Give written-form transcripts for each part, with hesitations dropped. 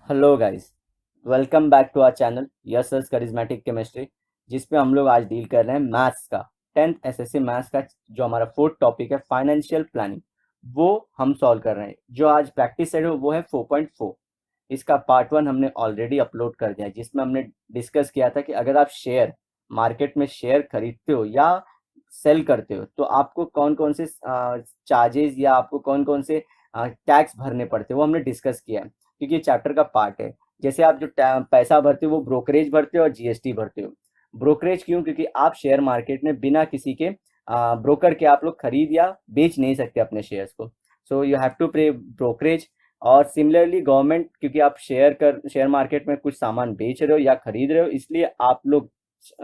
Hello guys, welcome back to our channel yes charismatic chemistry. जिस पे हम लोग आज डील कर रहे हैं मैथ्स का 10th एसएससी मैथ्स का जो हमारा फोर्थ टॉपिक है फाइनेंशियल प्लानिंग, वो हम सॉल्व कर रहे हैं। जो आज प्रैक्टिस सेट है वो है 4.4। इसका पार्ट वन हमने ऑलरेडी अपलोड कर दिया है, जिसमें हमने डिस्कस किया था कि अगर आप शेयर मार्केट में शेयर खरीदते हो या सेल करते हो तो आपको कौन कौन से चार्जेस या आपको कौन कौन से टैक्स भरने पड़ते हैं, वो हमने डिस्कस किया है क्योंकि ये चैप्टर का पार्ट है। जैसे आप जो पैसा भरते हो वो ब्रोकरेज भरते हो और जीएसटी भरते हो। ब्रोकरेज क्यों? क्योंकि आप शेयर मार्केट में बिना किसी के ब्रोकर के आप लोग खरीद या बेच नहीं सकते अपने शेयर्स को। सो यू हैव टू पे ब्रोकरेज। और सिमिलरली गवर्नमेंट, क्योंकि आप शेयर मार्केट में कुछ सामान बेच रहे हो या खरीद रहे हो, इसलिए आप लोग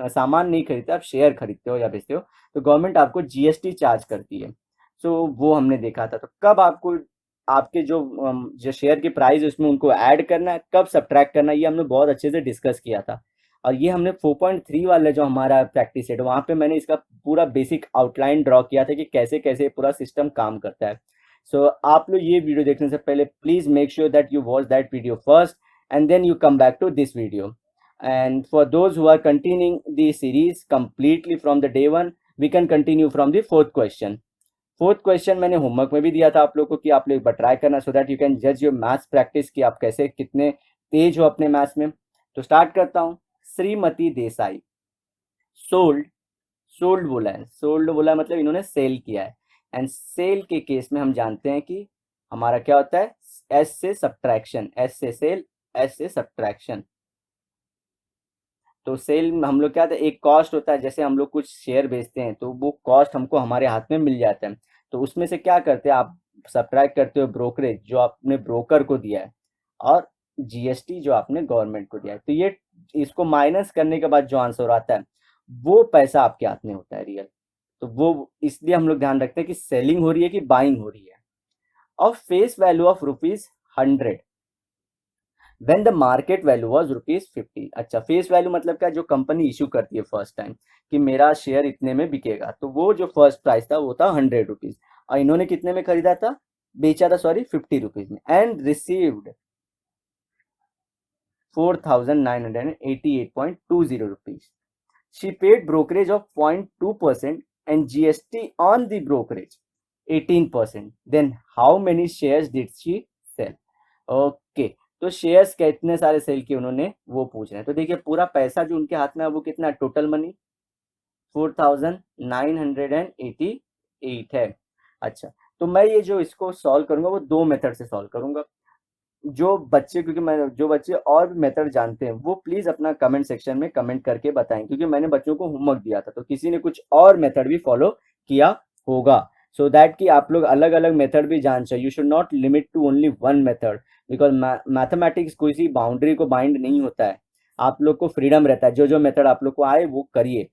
सामान नहीं खरीदते, आप शेयर खरीदते हो या बेचते हो, तो गवर्नमेंट आपको जीएसटी चार्ज करती है। सो वो हमने देखा था। तो कब आपको आपके जो शेयर की प्राइस है उसमें उनको ऐड करना है, कब सब्ट्रैक्ट करना है, ये हमने बहुत अच्छे से डिस्कस किया था। और ये हमने 4.3 वाला जो हमारा प्रैक्टिस सेट, वहाँ पे मैंने इसका पूरा बेसिक आउटलाइन ड्रॉ किया था कि कैसे कैसे पूरा सिस्टम काम करता है। सो आप लोग ये वीडियो देखने से पहले please make sure that you watch that video first and then you come back to this video. And for those who are continuing the series completely from the day one, we can continue from the fourth question. Fourth question मैंने homework में भी दिया था आप लोगों को कि आप लोग एक बार ट्राई करना, सो दैट यू कैन जज योर मैथ्स प्रैक्टिस कि आप कैसे कितने तेज हो अपने मैथ्स में। तो स्टार्ट करता हूँ। श्रीमती देसाई सोल्ड, सोल्ड बोला है, सोल्ड बोला है मतलब इन्होंने सेल किया है। एंड सेल के केस में हम जानते हैं कि हमारा क्या होता है, एस से सब्ट्रैक्शन, एस से सेल, एस से सब्ट्रैक्शन। तो सेल में हम लोग क्या था, एक कॉस्ट होता है, जैसे हम लोग कुछ शेयर बेचते हैं तो वो कॉस्ट हमको हमारे हाथ में मिल जाता है। तो उसमें से क्या करते हैं आप, सब्ट्रैक्ट करते हो ब्रोकरेज जो आपने ब्रोकर को दिया है और जीएसटी जो आपने गवर्नमेंट को दिया है। तो ये इसको माइनस करने के बाद जो आंसर आता है वो पैसा आपके हाथ में होता है रियल। तो वो इसलिए हम लोग ध्यान रखते हैं कि सेलिंग हो रही है कि बाइंग हो रही है। और face value of ₹100 when the market value was ₹50। अच्छा, फेस वैल्यू मतलब क्या, जो कंपनी इशू करती है फर्स्ट टाइम कि मेरा शेयर इतने में बिकेगा, तो वो जो फर्स्ट प्राइस था वो था ₹100। और इन्होंने कितने में खरीदा था, बेचा था सॉरी, ₹50 में। And received ₹4,988.20। She paid brokerage of 0.2% and GST on the brokerage 18%। Then how many shares did she sell? Okay, तो शेयर्स कितने सारे सेल किए उन्होंने वो पूछ रहे हैं। तो देखिए पूरा पैसा जो उनके हाथ में है वो कितना, टोटल मनी 4,988 है। अच्छा, तो मैं ये जो इसको सॉल्व करूंगा वो दो मेथड से सॉल्व करूंगा। जो बच्चे, क्योंकि मैं जो बच्चे और भी मेथड जानते हैं वो प्लीज अपना कमेंट सेक्शन में कमेंट करके बताएं, क्योंकि मैंने बच्चों को होमवर्क दिया था तो किसी ने कुछ और मेथड भी फॉलो किया होगा। सो दैट कि आप लोग अलग अलग मेथड भी जान चाहिए। You should not limit to only one method, because mathematics कोई सी बाउंड्री को बाइंड नहीं होता है। आप लोग को फ्रीडम रहता है, जो जो मेथड आप लोग को आए वो करिए।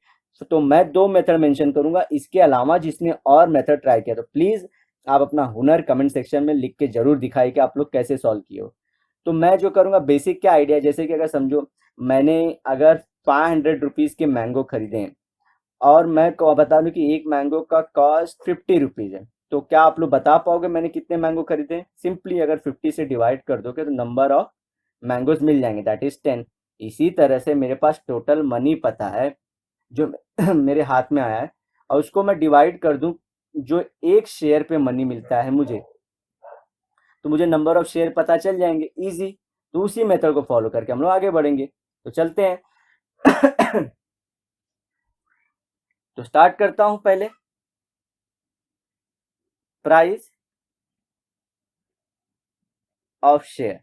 तो मैं दो मेथड मेंशन करूंगा, इसके अलावा जिसने और मेथड ट्राई किया तो प्लीज आप अपना हुनर कमेंट सेक्शन में लिख के जरूर दिखाइए कि आप लोग कैसे सॉल्व किए हो। तो मैं जो करूंगा बेसिक क्या आइडिया, जैसे कि अगर समझो मैंने अगर ₹500 के मैंगो खरीदे हैं और मैं बता दूं कि एक मैंगो का कॉस्ट ₹50 है, तो क्या आप लोग बता पाओगे मैंने कितने मैंगो खरीदे हैं? सिंपली अगर 50 से डिवाइड कर दोगे तो नंबर ऑफ मैंगोज मिल जाएंगे, दैट इज 10। इसी तरह से मेरे पास टोटल मनी पता है जो मेरे हाथ में आया है, और उसको मैं डिवाइड कर दूं जो एक शेयर पे मनी मिलता है मुझे, तो मुझे नंबर ऑफ शेयर पता चल जाएंगे, इजी। तो उसी मेथड को फॉलो करके हम लोग आगे बढ़ेंगे। तो चलते हैं। तो स्टार्ट करता हूं पहले। प्राइस ऑफ शेयर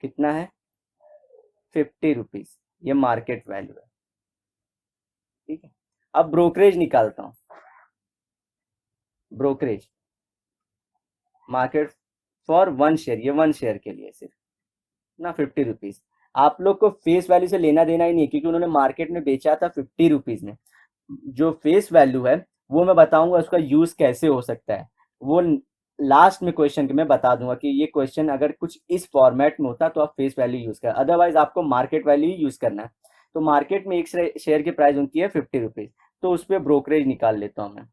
कितना है, ₹50। ये मार्केट वैल्यू है, ठीक है। अब ब्रोकरेज निकालता हूं। Brokerage market for one share, ये वन शेयर के लिए सिर्फ ना ₹50। आप लोग को फेस वैल्यू से लेना देना ही नहीं है, क्योंकि उन्होंने मार्केट में बेचा था ₹50 में। जो फेस वैल्यू है वो मैं बताऊंगा उसका यूज कैसे हो सकता है, वो लास्ट में क्वेश्चन के मैं बता दूंगा कि ये क्वेश्चन अगर कुछ इस फॉर्मेट में होता तो आप फेस वैल्यू यूज कर, अदरवाइज आपको मार्केट वैल्यू ही यूज करना है। तो मार्केट में एक शेयर की प्राइस उनकी है ₹50, तो उस पर ब्रोकरेज निकाल लेता हूँ मैं।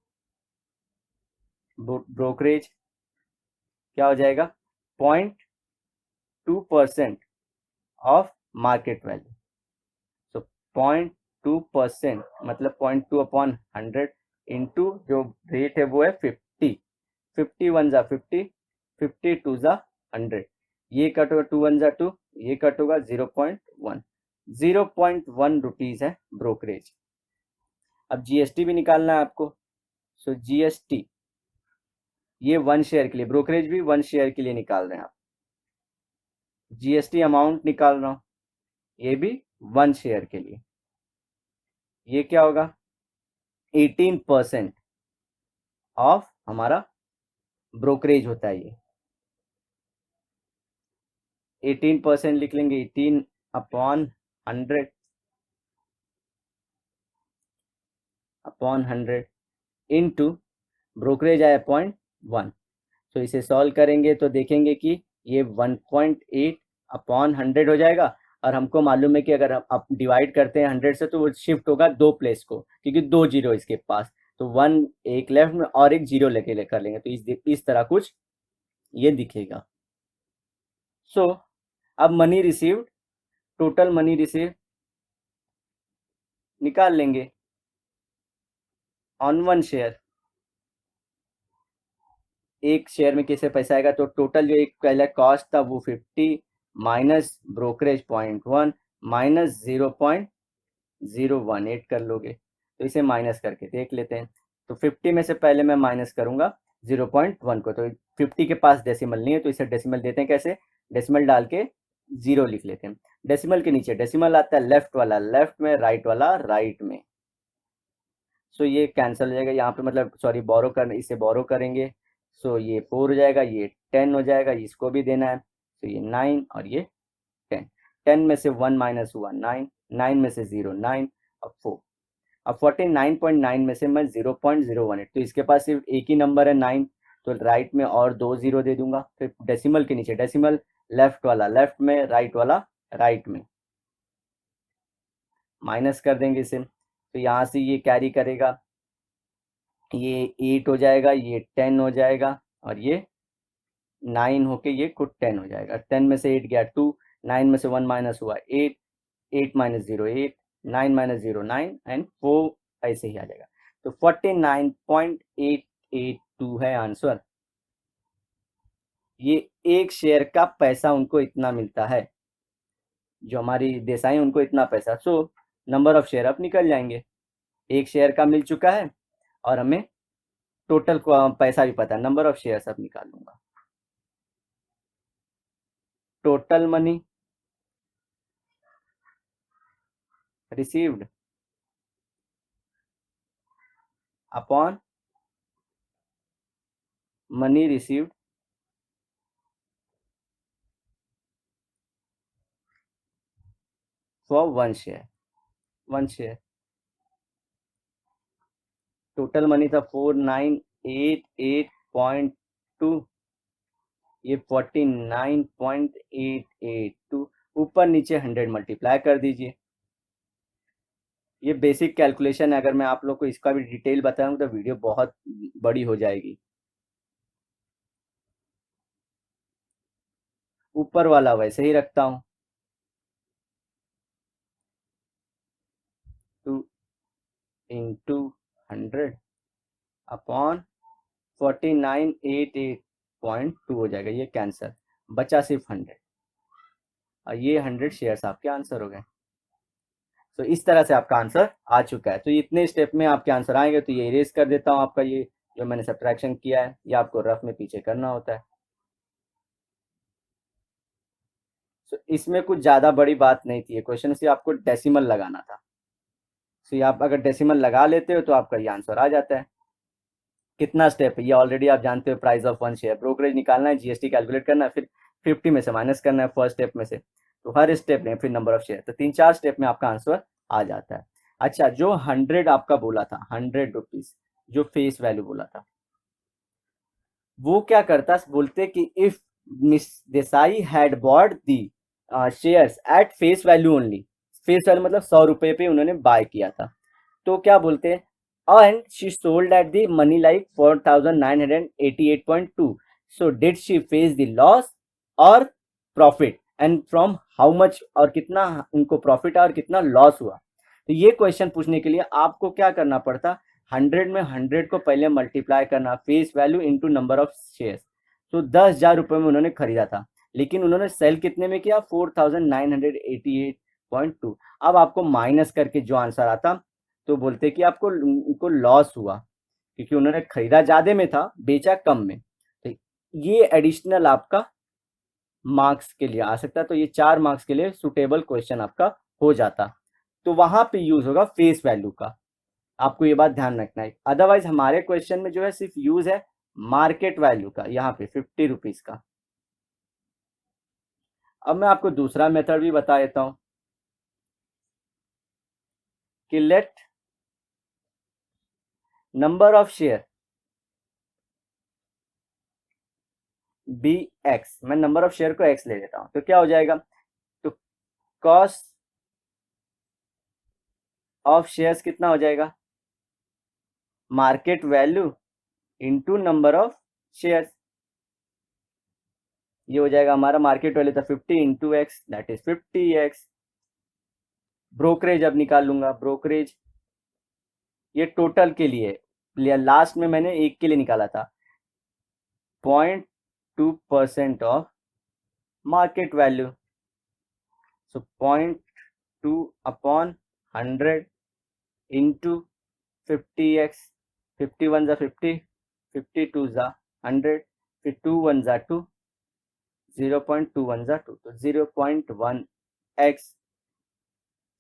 ब्रोकरेज क्या हो जाएगा, 0.2% ऑफ मार्केट वैल्यू। सो 0.2% मतलब 0.2 अपॉन 100 इंटू जो रेट है वो है 50। 50 वन जा 50, 50 टू जा 100, ये कट होगा 2 वन जा 2, ये कट होगा 0.1। 0.1 रुपीज है ब्रोकरेज। अब जीएसटी भी निकालना है आपको। सो जीएसटी ये 1 शेयर के लिए, ब्रोकरेज भी 1 शेयर के लिए निकाल रहे हैं आप। जीएसटी अमाउंट निकाल रहा हूं, ये भी 1 शेयर के लिए। ये क्या होगा 18% ऑफ हमारा ब्रोकरेज होता है। ये 18% लिख लेंगे, 18 अपॉन 100 इनटू ब्रोकरेज आया 0.1। तो इसे सॉल्व करेंगे तो देखेंगे कि ये 1.8 अपॉन 100 हो जाएगा। और हमको मालूम है कि अगर आप डिवाइड करते हैं 100 से तो वो शिफ्ट होगा 2 प्लेस को, क्योंकि 2 जीरो इसके पास, तो 1 एक लेफ्ट में और एक जीरो लेके कर लेंगे, तो इस तरह कुछ ये दिखेगा। सो अब money received, total money receive निकाल लेंगे ऑन 1 शेयर। एक शेयर में कैसे पैसा आएगा, तो टोटल जो एक पहले कॉस्ट था वो 50 माइनस ब्रोकरेज 0.1 माइनस 0.018 कर लोगे, तो इसे माइनस करके देख लेते हैं। तो 50 में से पहले मैं माइनस करूंगा 0.1 को, तो 50 के पास डेसिमल नहीं है, तो इसे डेसिमल देते हैं कैसे, डेसिमल डाल के 0 लिख लेते हैं। डेसिमल के नीचे डेसिमल आता है लेफ्ट वाला लेफ्ट में, राइट वाला राइट में। सो ये कैंसिल हो जाएगा यहाँ पे, मतलब सॉरी बोरो कर, इसे बोरो करेंगे। सो ये 4 हो जाएगा, ये 10 हो जाएगा, इसको भी देना है, तो ये 9 और ये 10। 10 में से 1 माइनस हुआ 9, 9 में से 0 9, अब 4। अब 49.9 में से मैं 0.018, तो इसके पास सिर्फ एक ही नंबर है 9, तो राइट में और 2 जीरो दे दूंगा। फिर डेसिमल के नीचे डेसिमल, लेफ्ट वाला लेफ्ट में, राइट वाला राइट में, माइनस कर देंगे इसे। तो यहाँ से ये कैरी करेगा, ये 8 हो जाएगा, ये 10 हो जाएगा, और ये 9 होके ये खुद 10 हो जाएगा। 10 में से 8 गया 2, 9 में से 1 माइनस हुआ 8, 8 माइनस 0 8, 9 माइनस 0 9 एंड 4 ऐसे ही आ जाएगा। तो 49.882 है आंसर। ये एक शेयर का पैसा उनको इतना मिलता है, जो हमारी देसाई उनको इतना पैसा। सो नंबर ऑफ शेयर अब निकल जाएंगे, एक शेयर का मिल चुका है और हमें टोटल पैसा भी पता है, नंबर ऑफ शेयर सब निकाल लूंगा। Total money received upon money received for 1 share. 1 share total money था 4988.2, ये 49.882, ऊपर नीचे 100 मल्टीप्लाई कर दीजिए। ये बेसिक कैलकुलेशन है, अगर मैं आप लोग को इसका भी डिटेल बताऊं तो वीडियो बहुत बड़ी हो जाएगी। ऊपर वाला वैसे ही रखता हूं, 2 इंटू 100 अपॉन 4988.2 हो जाएगा, ये कैंसर, बचा सिर्फ 100, और ये 100 शेयर्स आपके आंसर हो गए। तो इस तरह से आपका आंसर आ चुका है। तो इतने स्टेप में आपके आंसर आएंगे, तो ये इरेज कर देता हूँ आपका, ये जो मैंने सब्ट्रैक्शन किया है ये आपको रफ में पीछे करना होता है। तो इसमें कुछ ज़्यादा बड़ी बात नहीं थी, क्वेश्चन से आपको डेसिमल लगाना था। तो आप अगर डेसिमल लगा लेते हो तो आपका ये आंसर आ जाता है। कितना स्टेप है ये ऑलरेडी आप जानते हो, प्राइस ऑफ 1 शेयर, ब्रोकरेज निकालना है, जीएसटी कैलकुलेट करना है, फिर 50 में से माइनस करना है फर्स्ट स्टेप में से, तो हर स्टेप में फिर नंबर ऑफ शेयर, तो 3-4 स्टेप में आपका आंसर आ जाता है। अच्छा, जो 100 आपका बोला था, 100 रुपीज जो फेस वैल्यू बोला था, वो क्या करता, बोलते कि if miss Desai had bought the shares at face value only, face value मतलब 100 रुपए पे उन्होंने बाय किया था, तो क्या बोलते हैं, and she sold at the money like 4988.2, so did she face the loss और profit and from how much, और कितना उनको प्रॉफिट और कितना लॉस हुआ। तो ये क्वेश्चन पूछने के लिए आपको क्या करना पड़ता, 100 में 100 को पहले मल्टीप्लाई करना, face value into number of shares. तो 10,000 रुपये में उन्होंने खरीदा था, लेकिन उन्होंने सेल कितने में किया, 4,988.2। अब आपको माइनस करके जो आंसर आता तो बोलते कि आपको उनको लॉस हुआ, क्योंकि उन्होंने खरीदा ज्यादा में था, बेचा कम में। तो ये एडिशनल आपका मार्क्स के लिए आ सकता है, तो ये 4 मार्क्स के लिए सुटेबल क्वेश्चन आपका हो जाता। तो वहां पे यूज होगा फेस वैल्यू का, आपको ये बात ध्यान रखना है। अदरवाइज हमारे क्वेश्चन में जो है सिर्फ यूज है मार्केट वैल्यू का, यहाँ पे 50 रुपीज का। अब मैं आपको दूसरा मेथड भी बता देता हूं कि let number of share be X, मैं नंबर ऑफ शेयर को एक्स ले लेता हूं, तो क्या हो जाएगा, तो कॉस्ट ऑफ शेयर्स कितना हो जाएगा, market value into number of shares. ये हो जाएगा हमारा मार्केट वैल्यू था 50 into x, that is 50x। Brokerage अब निकाल लूंगा, ब्रोकरेज ये टोटल के लिए, लास्ट में मैंने एक के लिए निकाला था, 0.2% of market value. So 0.2 upon 100 into 50x, 50 one ज़ा 50, 50 टू ज़ा 100, फिर 2 वन ज़ा 2, 0.2 वन ज़ा 2, तो 0.1x।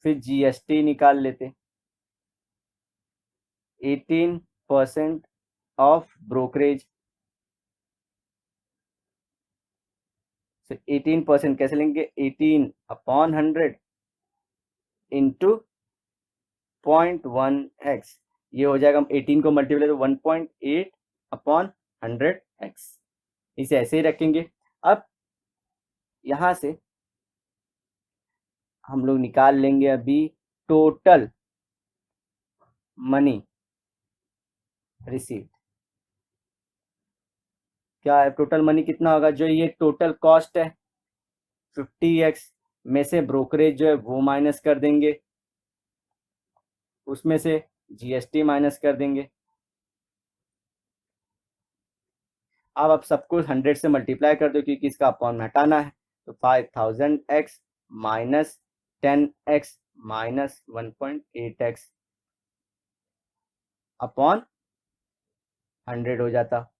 फिर जीएसटी निकाल लेते, 18% ऑफ ब्रोकरेज। 18% कैसे लेंगे, 18 अपॉन 100 इंटू 0.1x। ये हो जाएगा, 18 को मल्टीप्लाई तो 1.8 अपॉन 100x। इसे ऐसे ही रखेंगे। अब यहां से हम लोग निकाल लेंगे अभी टोटल मनी रिसीव्ड। क्या है टोटल मनी, कितना होगा, जो ये टोटल कॉस्ट है 50x में से ब्रोकरेज जो है वो माइनस कर देंगे, उसमें से जीएसटी माइनस कर देंगे। अब आप सबको 100 से मल्टीप्लाई कर दो, क्योंकि इसका अपॉन में हटाना है। तो 5000x minus 10x minus 1.8x upon 100 हो जाता।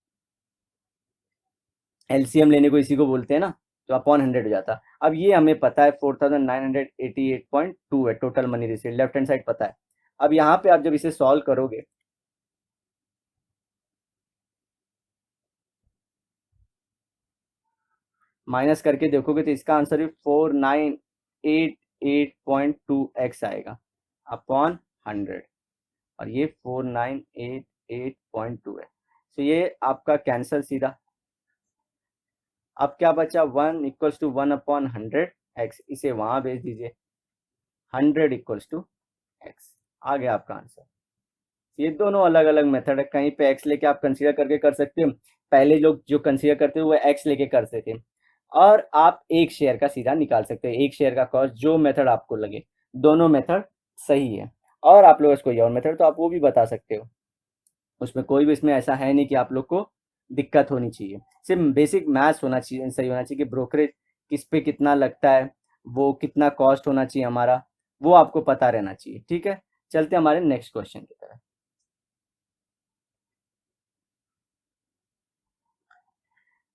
एलसीएम लेने को इसी को बोलते हैं ना, तो अपॉन 100 हो जाता। अब ये हमें पता है 4988.2 है total money receive, left hand side पता है। अब यहाँ पे आप जब इसे सॉल्व करोगे, माइनस करके देखोगे, तो इसका आंसर भी 4988.2x आएगा अपॉन 100, और ये 4988.2 है। तो ये आपका कैंसल सीधा। अब क्या बचा, 1 इक्वल्स टू 1 अपॉन 100x, इसे वहां भेज दीजिए, 100 इक्वल्स टू x, आ गया आपका आंसर। ये दोनों अलग अलग मेथड है, कहीं पे x लेके आप कंसीडर करके कर सकते हो, पहले लोग जो कंसीडर करते हुए x लेके करते थे, और आप एक शेयर का सीधा निकाल सकते हो, एक शेयर का कॉस्ट, जो मेथड आपको लगे, दोनों मेथड सही है। और आप लोग इसको और मेथड तो आप वो भी बता सकते हो, उसमें कोई भी इसमें ऐसा है नहीं कि आप लोग को दिक्कत होनी चाहिए, सिर्फ बेसिक मैथ्स होना चाहिए, सही होना चाहिए कि ब्रोकरेज किस पे कितना लगता है, वो कितना कॉस्ट होना चाहिए हमारा, वो आपको पता रहना चाहिए। ठीक है, चलते हमारे नेक्स्ट क्वेश्चन की तरफ।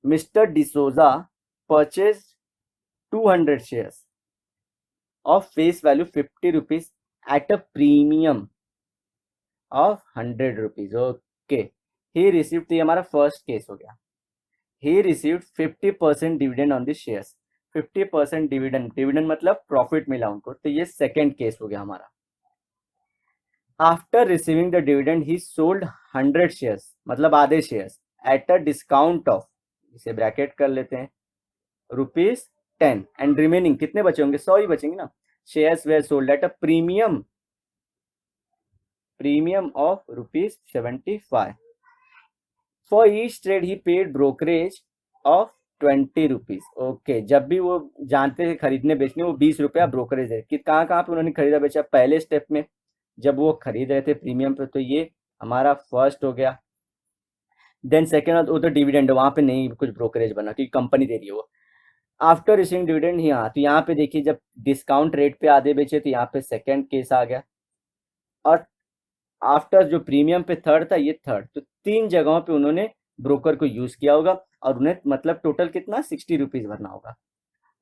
Mr. D'Souza purchased 200 shares of face value 50 rupees at a premium of 100 rupees. Okay. He received, ये हमारा फर्स्ट केस हो गया, he received 50% dividend on the shares। 50% dividend, dividend मतलब प्रॉफिट मिला उनको, तो ये सेकेंड केस हो गया हमारा। After receiving the dividend he sold 100 shares, मतलब आधे shares, at a discount of, इसे ब्रैकेट कर लेते हैं, ₹10, एंड रिमेनिंग कितने बचे होंगे, 100 ही बचेंगे ना। Shares were sold at a premium of ₹75। For each trade he paid brokerage of ₹20। Okay, जब भी वो जानते थे खरीदने बेचने, वो ₹20 ब्रोकरेज है कि कहाँ कहाँ पे उन्होंने खरीदा बेचा। पहले स्टेप में जब वो खरीद रहे थे प्रीमियम पे, तो ये हमारा फर्स्ट हो गया। देन सेकेंड, वो तो डिविडेंड, वहां पे नहीं कुछ ब्रोकरेज बना क्योंकि कंपनी दे रही है वो। आफ्टर रिसीविंग डिविडेंड, यहाँ तो यहाँ पे देखिए जब डिस्काउंट रेट पे आधे बेचे तो यहाँ पे सेकेंड केस आ गया। और आफ्टर जो प्रीमियम पे थर्ड था, ये थर्ड। तो तीन जगहों पे उन्होंने ब्रोकर को यूज किया होगा और उन्हें मतलब टोटल कितना ₹60 भरना होगा।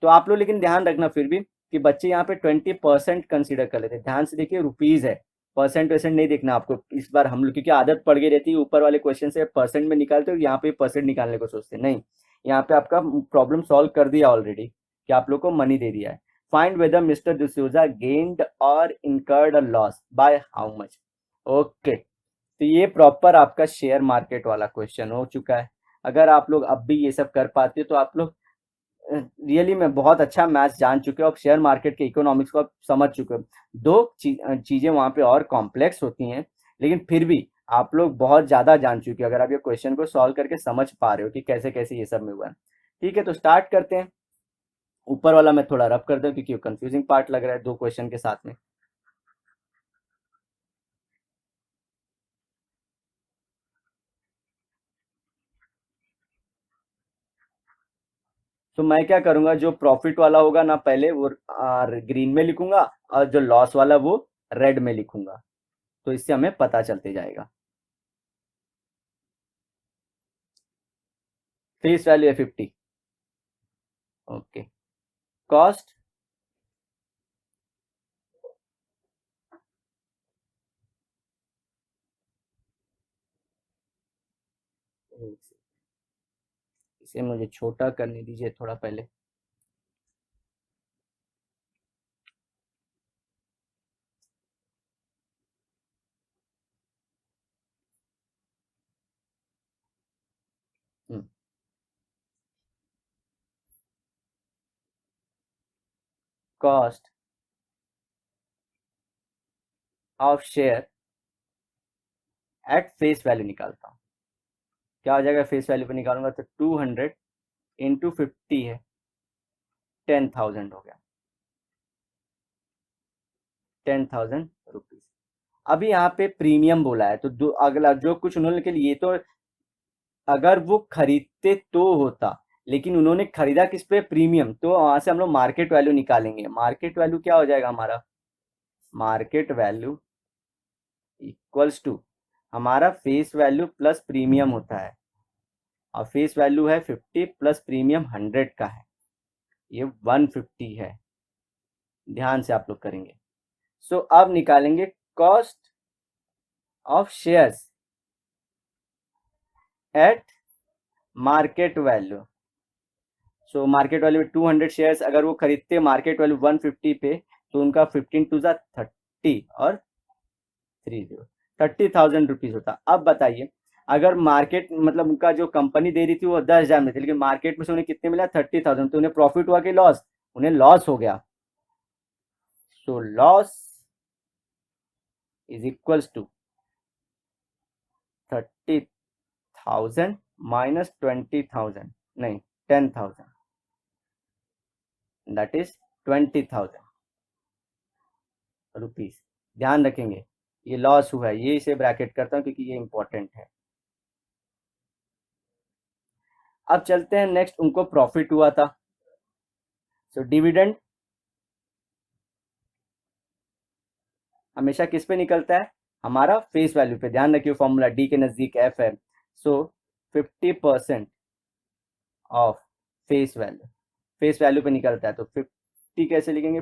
तो आप लोग लेकिन ध्यान रखना फिर भी कि बच्चे यहाँ पे 20% कंसीडर कर लेते हैं। ध्यान से देखिए, रुपीज है, परसेंट वैसेंट नहीं देखना आपको इस बार। हम लोग क्योंकि आदत पड़ गई रहती है, ऊपर वाले क्वेश्चन से परसेंट में निकालते हो, यहाँ पे परसेंट निकालने को सोचते हैं। नहीं, यहाँ पे आपका प्रॉब्लम सॉल्व कर दिया ऑलरेडी कि आप लोग को मनी दे दिया है। Find whether mister D'Souza gained or incurred a loss by how much. Okay, तो ये प्रॉपर आपका शेयर मार्केट वाला क्वेश्चन हो चुका है। अगर आप लोग अब भी ये सब कर पाते हो तो आप लोग रियली में बहुत अच्छा मैथ्स जान चुके हो। अब शेयर मार्केट के इकोनॉमिक्स को आप समझ चुके हो। दो चीजें वहां पे और कॉम्प्लेक्स होती हैं, लेकिन फिर भी आप लोग बहुत ज्यादा जान चुके हो अगर आप ये क्वेश्चन को सॉल्व करके समझ पा रहे हो कि कैसे कैसे ये सब में हुआ है। ठीक है, तो स्टार्ट करते हैं। ऊपर वाला मैं थोड़ा रफ कर दूं क्योंकि कंफ्यूजिंग पार्ट लग रहा है दो क्वेश्चन के साथ में। तो मैं क्या करूंगा, जो प्रॉफिट वाला होगा ना पहले वो ग्रीन में लिखूंगा, और जो लॉस वाला वो रेड में लिखूंगा। तो इससे हमें पता चलते जाएगा। फेस वैल्यू है 50। ओके, कॉस्ट इसे मुझे छोटा करने दीजिए थोड़ा पहले। Cost of share at face value निकालता हूँ। क्या हो जाएगा, फेस वैल्यू पे निकालूंगा तो 200 इंटू 50 है, 10,000 हो गया, 10,000 रुपीज। अभी यहाँ पे प्रीमियम बोला है तो दो अगला जो कुछ उन्होंने के लिए, ये तो अगर वो खरीदते तो होता, लेकिन उन्होंने खरीदा किस पे, प्रीमियम। तो वहां से हम लोग मार्केट वैल्यू निकालेंगे। मार्केट वैल्यू क्या हो जाएगा हमारा, मार्केट वैल्यू इक्वल्स टू हमारा फेस वैल्यू प्लस प्रीमियम होता है। और फेस वैल्यू है 50 प्लस प्रीमियम 100 का है, ये 150 है। ध्यान से आप लोग करेंगे। सो अब निकालेंगे cost of shares at market value. So market value 200 shares, अगर वो खरीदते मार्केट वैल्यू 150 पे, तो उनका 15 टू जा 30 और 30,000 रुपीज होता। अब बताइए, अगर मार्केट मतलब उनका जो कंपनी दे रही थी वो 10,000 में थी, लेकिन मार्केट में से उन्हें कितने मिला, 30,000, तो उन्हें प्रॉफिट हुआ कि लॉस, उन्हें लॉस हो गया। So loss is equals to 30,000 minus 20,000, नहीं 10,000, दैट इज 20,000 रुपीज। ध्यान रखेंगे, ये लॉस हुआ है, ये इसे ब्रैकेट करता हूं क्योंकि ये इंपॉर्टेंट है। अब चलते हैं नेक्स्ट, उनको प्रॉफिट हुआ था। सो डिविडेंड हमेशा किस पे निकलता है, हमारा फेस वैल्यू पे। ध्यान रखिए फॉर्मूला डी के नजदीक एफ है। सो 50% of face value, face value पे निकलता है। तो 50 कैसे लिखेंगे,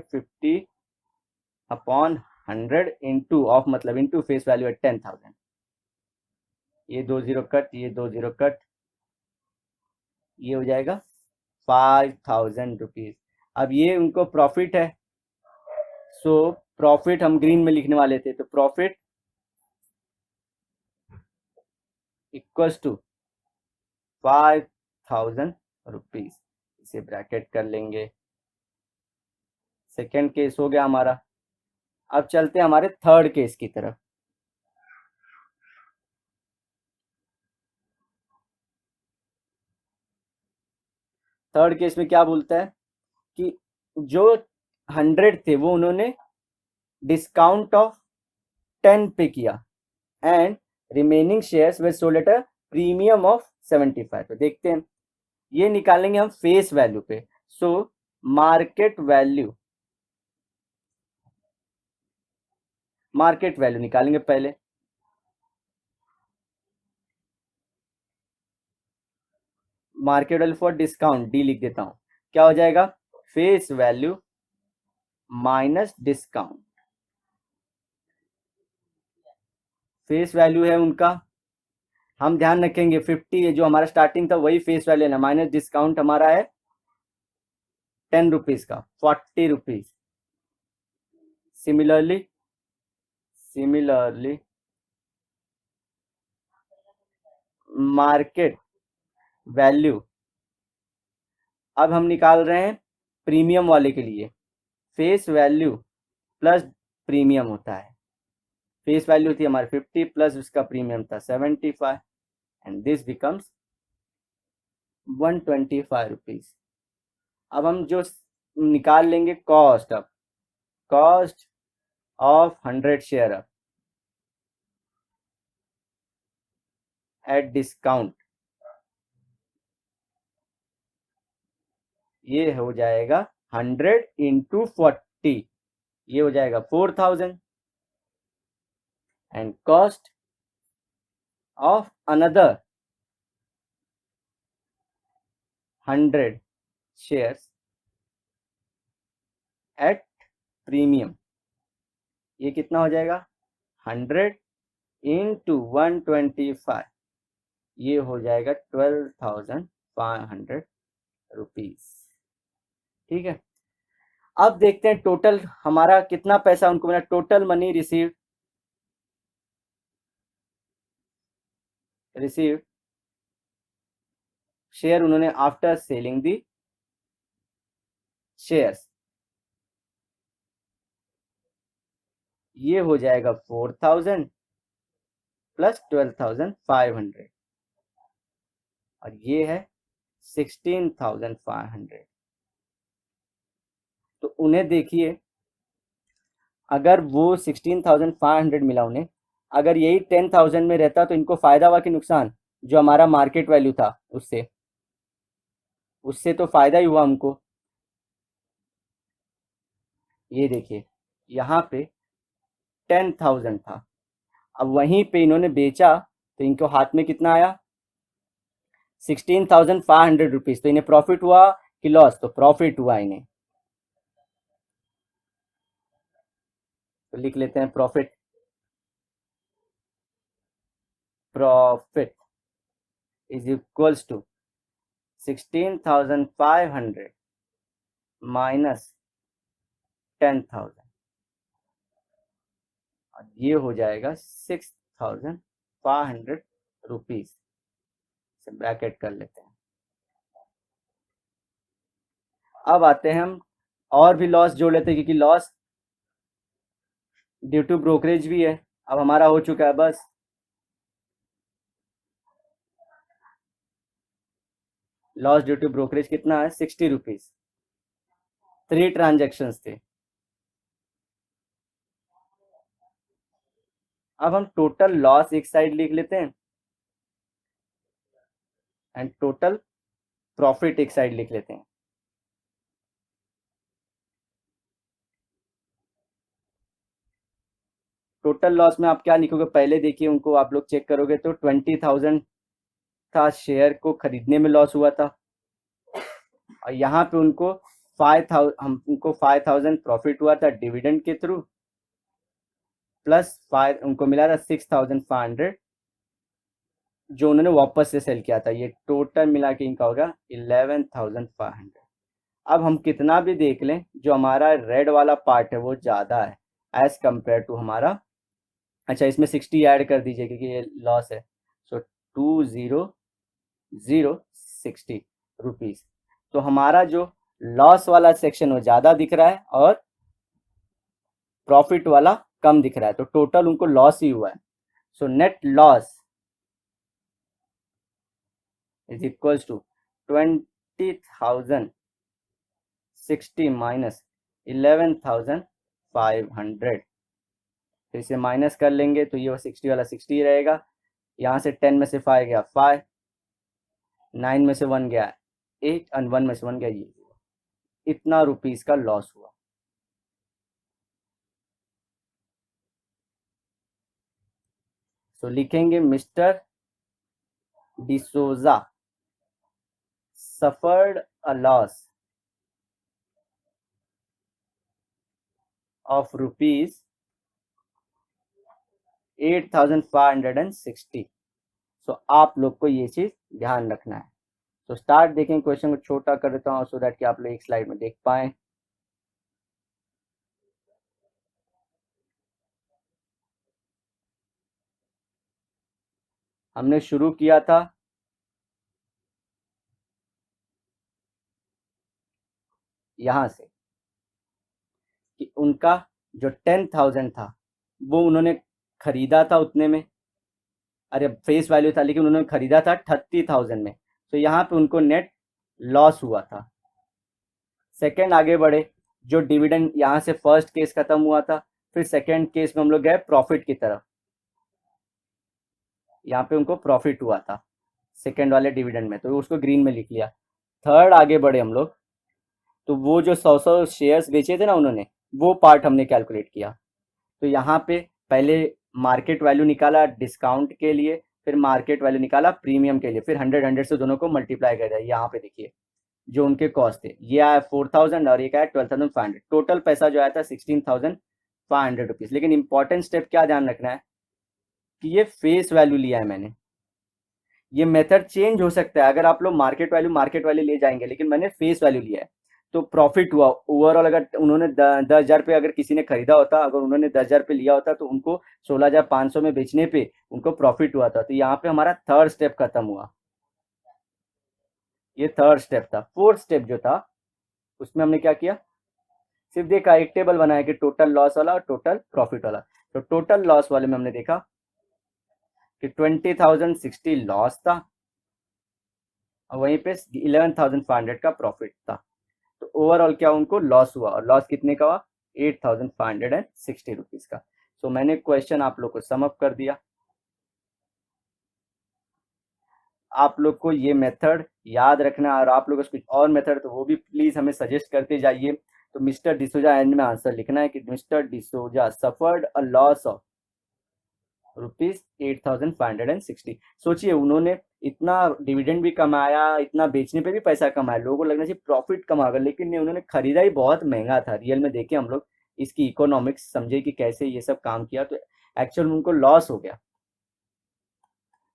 50/100 इंटू ऑफ मतलब इंटू फेस वैल्यू है 10,000। ये 2 0 कट, ये 2 0 कट, ये हो जाएगा 5,000 रुपीज। अब ये उनको प्रॉफिट है। सो प्रॉफिट हम ग्रीन में लिखने वाले थे, तो प्रॉफिट इक्वल्स टू 5,000 रुपीज, इसे ब्रैकेट कर लेंगे। सेकेंड केस हो गया हमारा। अब चलते हैं हमारे थर्ड केस की तरफ। थर्ड केस में क्या बोलता है कि जो 100 थे वो उन्होंने डिस्काउंट ऑफ 10 पे किया and remaining shares way sold at a premium of 75। तो देखते हैं, ये निकालेंगे हम फेस वैल्यू पे। सो मार्केट वैल्यू निकालेंगे पहले। Market value for discount D लिख देता हूं, क्या हो जाएगा, face value minus discount. Face value है उनका, हम ध्यान रखेंगे 50 है जो हमारा स्टार्टिंग था वही फेस वैल्यू है ना, माइनस डिस्काउंट हमारा है 10 रुपीज का 40 रुपीज। सिमिलरली मार्केट वैल्यू अब हम निकाल रहे हैं प्रीमियम वाले के लिए। फेस वैल्यू प्लस प्रीमियम होता है, फेस वैल्यू थी हमारी 50 प्लस उसका प्रीमियम था 75 एंड दिस बिकम्स 125 रुपीज। अब हम जो निकाल लेंगे कॉस्ट, अब कॉस्ट ऑफ 100 शेयर अब एट डिस्काउंट, ये हो जाएगा 100 इंटू 40, ये हो जाएगा 4000 and cost of another 100 shares at premium, ये कितना हो जाएगा 100 इंटू 125, ये हो जाएगा 12,500 रुपीज। ठीक है, अब देखते हैं टोटल हमारा कितना पैसा उनको मिला। टोटल मनी रिसीव शेयर उन्होंने आफ्टर सेलिंग दी शेयर्स, ये हो जाएगा 4000 प्लस 12,500 और ये है 16,500। तो उन्हें देखिए, अगर वो 16,500 मिला उन्हें, अगर यही 10,000 में रहता तो इनको फायदा हुआ कि नुकसान, जो हमारा मार्केट वैल्यू था उससे उससे तो फायदा ही हुआ हमको। ये देखिए यहाँ पे 10,000 था, अब वहीं पे इन्होंने बेचा तो इनको हाथ में कितना आया 16,500 रुपीज। तो इन्हें प्रॉफिट हुआ कि लॉस, तो प्रॉफिट हुआ इन्हें, तो लिख लेते हैं profit. Profit is equals to 16,500 minus 10,000 और ये हो जाएगा 6,500 रुपीज से ब्रैकेट कर लेते हैं। अब आते हैं हम और भी लॉस जोड़ लेते हैं, क्योंकि लॉस ड्यू टू ब्रोकरेज भी है। अब हमारा हो चुका है बस, लॉस ड्यू टू ब्रोकरेज कितना है 60 रुपीज, 3 ट्रांजेक्शन्स थे। अब हम टोटल लॉस एक साइड लिख लेते हैं एंड टोटल प्रॉफिट एक साइड लिख लेते हैं। टोटल लॉस में आप क्या लिखोगे पहले देखिए, उनको आप लोग चेक करोगे तो 20,000 था शेयर को खरीदने में लॉस हुआ था, और यहाँ पे उनको 5,000 प्रॉफिट हुआ था डिविडेंड के थ्रू, प्लस 5 उनको मिला था 6,500 जो उन्होंने वापस से सेल किया था। ये टोटल मिला के इनका होगा 11,500। अब हम कितना भी देख लें, जो हमारा रेड वाला पार्ट है वो ज़्यादा है एज कंपेयर टू हमारा, अच्छा इसमें 60 ऐड कर दीजिए क्योंकि ये लॉस है। सो 20,060 रुपीज़। तो हमारा जो लॉस वाला सेक्शन वो ज़्यादा दिख रहा है और प्रॉफिट वाला कम दिख रहा है, तो टोटल उनको लॉस ही हुआ है। So net loss is equals to 20,060 minus 11,500, तो इसे माइनस कर लेंगे तो ये 60 वाला 60 रहेगा। यहाँ से 10 में से 5 गया 5, 9 में से 1 गया 8 और 1 में से 1 गया ये, इतना रुपीस का लॉस हुआ। तो लिखेंगे mister D'Souza suffered a loss of rupees 8,560। सो आप लोग को ये चीज ध्यान रखना है। तो स्टार्ट देखें, क्वेश्चन को छोटा कर देता हूँ सो दैट कि आप लोग एक स्लाइड में देख पाए। हमने शुरू किया था यहां से कि उनका जो 10,000 था वो उन्होंने खरीदा था उतने में, अरे फेस वैल्यू था, लेकिन उन्होंने खरीदा था 30,000 में, तो यहाँ पे उनको नेट लॉस हुआ था। सेकेंड आगे बढ़े, जो डिविडेंड यहाँ से फर्स्ट केस खत्म हुआ था, फिर सेकेंड केस में हम लोग गए प्रॉफिट की तरफ, यहाँ पे उनको प्रॉफिट हुआ था सेकेंड वाले डिविडेंड में, तो उसको ग्रीन में लिख लिया। थर्ड आगे बढ़े हम लोग, तो वो जो 100 शेयर्स बेचे थे ना उन्होंने, वो पार्ट हमने कैलकुलेट किया। तो यहाँ पे पहले मार्केट वैल्यू निकाला डिस्काउंट के लिए, फिर मार्केट वैल्यू निकाला प्रीमियम के लिए, फिर 100 से दोनों को मल्टीप्लाई कर दिया। यहाँ पे देखिए जो उनके कॉस्ट थे, ये आया 4,000 और ये आया 12,500, टोटल पैसा जो आया था 16,500 रुपीज। लेकिन इंपॉर्टेंट स्टेप क्या ध्यान रखना है कि ये फेस वैल्यू लिया है मैंने, ये मेथड चेंज हो सकता है, अगर आप लोग मार्केट वैल्यू ले जाएंगे, लेकिन मैंने फेस वैल्यू लिया है तो प्रॉफिट हुआ ओवरऑल। अगर उन्होंने 10,000 पे अगर किसी ने खरीदा होता, अगर उन्होंने 10,000 पे लिया होता तो उनको 16,500 में बेचने पे उनको प्रॉफिट हुआ था। तो यहाँ पे हमारा थर्ड स्टेप खत्म हुआ, ये थर्ड स्टेप था। फोर्थ स्टेप जो था उसमें हमने क्या किया, सिर्फ देखा एक टेबल बनाया कि टोटल लॉस वाला और टोटल प्रॉफिट वाला। तो टोटल लॉस वाले में हमने देखा कि 20,060 लॉस था और वहीं पे 11,500 का प्रॉफिट था। तो ओवरऑल क्या उनको लॉस हुआ, और लॉस कितने का हुआ, 8,560 रुपीज का। तो मैंने क्वेश्चन आप लोग को समअप कर दिया। आप लोग को ये मेथड याद रखना है, और आप लोग कुछ और मेथड तो वो भी प्लीज हमें सजेस्ट करते जाइए। तो मिस्टर डिसोजा एंड में आंसर लिखना है कि mister D'Souza suffered a loss of rupees 8,560। सोचिए उन्होंने इतना डिविडेंड भी कमाया, इतना बेचने पे भी पैसा कमाया, लोगों को लगना चाहिए प्रॉफिट कमागा, लेकिन नहीं, उन्होंने खरीदा ही बहुत महंगा था। रियल में देखे हम लोग इसकी इकोनॉमिक्स समझे कि कैसे ये सब काम किया, तो एक्चुअल में उनको लॉस हो गया।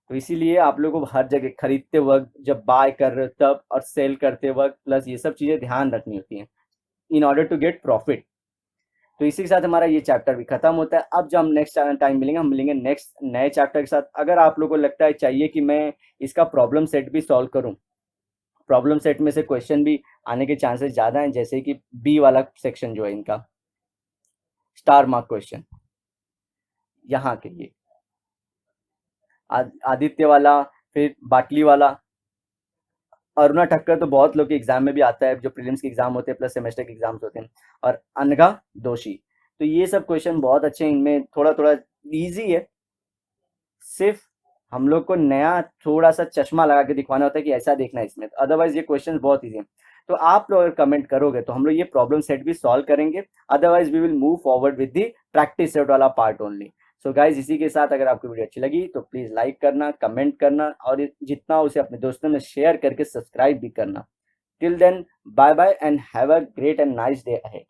तो इसीलिए आप लोगों को हर जगह खरीदते वक्त, जब बाय कर रहे हो तब, और सेल करते वक्त, प्लस ये सब चीजें ध्यान रखनी होती हैं in order to get profit. तो इसी के साथ हमारा ये चैप्टर भी खत्म होता है। अब जब हम नेक्स्ट टाइम मिलेंगे, हम मिलेंगे नेक्स्ट नए चैप्टर के साथ। अगर आप लोगों को लगता है चाहिए कि मैं इसका प्रॉब्लम सेट भी सॉल्व करूं, प्रॉब्लम सेट में से क्वेश्चन भी आने के चांसेस ज़्यादा हैं, जैसे कि बी वाला सेक्शन जो है इनका स्टार मार्क क्वेश्चन, यहाँ के ये आदित्य वाला, फिर बाटली वाला, अरुणा ठक्कर तो बहुत लोग के एग्जाम में भी आता है, जो प्रीलिम्स के एग्जाम होते हैं प्लस सेमेस्टर के एग्जाम्स होते हैं, और अनघा दोषी। तो ये सब क्वेश्चन बहुत अच्छे हैं, इनमें थोड़ा थोड़ा इजी है, सिर्फ हम लोग को नया थोड़ा सा चश्मा लगा के दिखवाना होता है कि ऐसा देखना है इसमें, अदरवाइज ये क्वेश्चन बहुत ईजी है। तो आप लोग अगर कमेंट करोगे तो हम लोग ये प्रॉब्लम सेट भी सॉल्व करेंगे, otherwise we will move forward with the practice set वाला पार्ट ओनली। सो गाइज, इसी के साथ अगर आपको वीडियो अच्छी लगी तो प्लीज लाइक करना, कमेंट करना, और जितना उसे अपने दोस्तों में शेयर करके सब्सक्राइब भी करना। Till then, bye bye and have a great and nice day ahead.